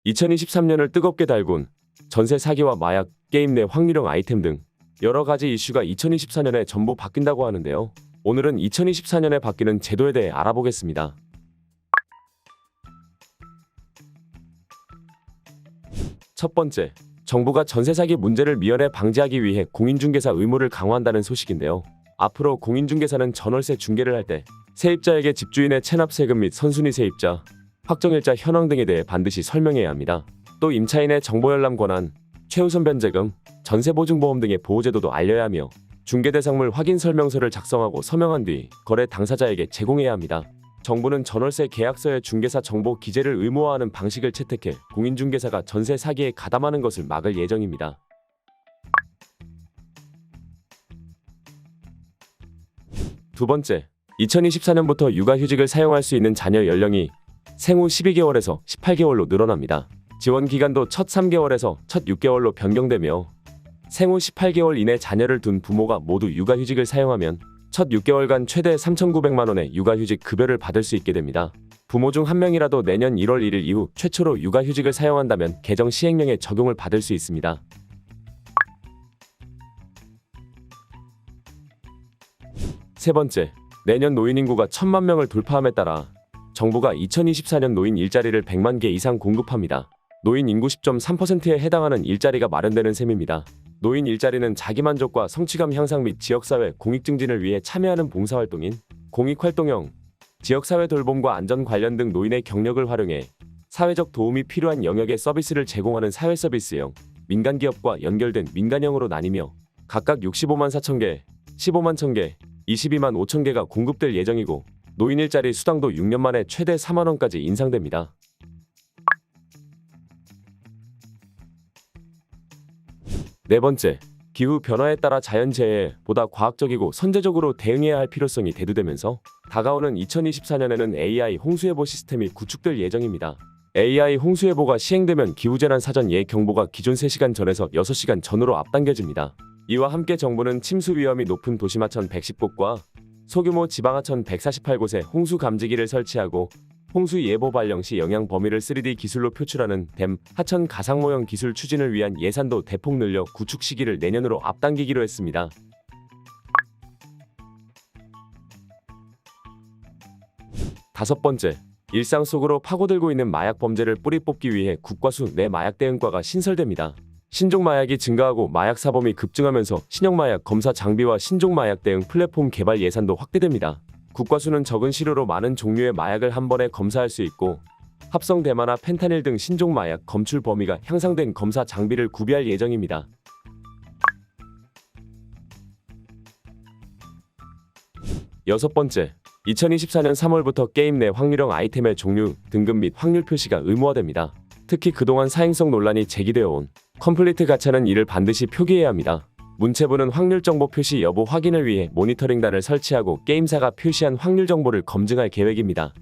2023년을 뜨겁게 달군 전세 사기와 마약, 게임 내 확률형 아이템 등 여러 가지 이슈가 2024년에 전부 바뀐다고 하는데요. 오늘은 2024년에 바뀌는 제도에 대해 알아보겠습니다. 첫 번째, 정부가 전세 사기 문제를 미연에 방지하기 위해 공인중개사 의무를 강화한다는 소식인데요. 앞으로 공인중개사는 전월세 중개를 할 때 세입자에게 집주인의 체납 세금 및 선순위 세입자, 확정일자 현황 등에 대해 반드시 설명해야 합니다. 또 임차인의 정보 열람 권한, 최우선 변제금, 전세보증보험 등의 보호제도도 알려야 하며 중개대상물 확인 설명서를 작성하고 서명한 뒤 거래 당사자에게 제공해야 합니다. 정부는 전월세 계약서의 중개사 정보 기재를 의무화하는 방식을 채택해 공인중개사가 전세 사기에 가담하는 것을 막을 예정입니다. 두 번째, 2024년부터 육아휴직을 사용할 수 있는 자녀 연령이 생후 12개월에서 18개월로 늘어납니다. 지원 기간도 첫 3개월에서 첫 6개월로 변경되며 생후 18개월 이내 자녀를 둔 부모가 모두 육아휴직을 사용하면 첫 6개월간 최대 3,900만 원의 육아휴직 급여를 받을 수 있게 됩니다. 부모 중 한 명이라도 내년 1월 1일 이후 최초로 육아휴직을 사용한다면 개정 시행령에 적용을 받을 수 있습니다. 세 번째, 내년 노인 인구가 1,000만 명을 돌파함에 따라 정부가 2024년 노인 일자리를 100만 개 이상 공급합니다. 노인 인구 10.3%에 해당하는 일자리가 마련되는 셈입니다. 노인 일자리는 자기만족과 성취감 향상 및 지역사회 공익 증진을 위해 참여하는 봉사활동인 공익활동형, 지역사회 돌봄과 안전 관련 등 노인의 경력을 활용해 사회적 도움이 필요한 영역의 서비스를 제공하는 사회서비스형, 민간기업과 연결된 민간형으로 나뉘며 각각 65만 4천 개, 15만 1,000개, 22만 5천 개가 공급될 예정이고 노인 일자리 수당도 6년 만에 최대 4만 원까지 인상됩니다. 네 번째, 기후 변화에 따라 자연재해에 보다 과학적이고 선제적으로 대응해야 할 필요성이 대두되면서 다가오는 2024년에는 AI 홍수예보 시스템이 구축될 예정입니다. AI 홍수예보가 시행되면 기후재난 사전 예경보가 기존 3시간 전에서 6시간 전으로 앞당겨집니다. 이와 함께 정부는 침수 위험이 높은 도심 하천 110곳과 소규모 지방 하천 148곳에 홍수 감지기를 설치하고 홍수 예보 발령 시 영향 범위를 3D 기술로 표출하는 댐, 하천 가상 모형 기술 추진을 위한 예산도 대폭 늘려 구축 시기를 내년으로 앞당기기로 했습니다. 다섯 번째, 일상 속으로 파고들고 있는 마약 범죄를 뿌리 뽑기 위해 국과수 내 마약 대응과가 신설됩니다. 신종 마약이 증가하고 마약 사범이 급증하면서 신형 마약 검사 장비와 신종 마약 대응 플랫폼 개발 예산도 확대됩니다. 국과수는 적은 시료로 많은 종류의 마약을 한 번에 검사할 수 있고 합성 대마나 펜타닐 등 신종 마약 검출 범위가 향상된 검사 장비를 구비할 예정입니다. 여섯 번째, 2024년 3월부터 게임 내 확률형 아이템의 종류, 등급 및 확률 표시가 의무화됩니다. 특히 그동안 사행성 논란이 제기되어 온 컴플리트 가차는 이를 반드시 표기해야 합니다. 문체부는 확률 정보 표시 여부 확인을 위해 모니터링단을 설치하고 게임사가 표시한 확률 정보를 검증할 계획입니다.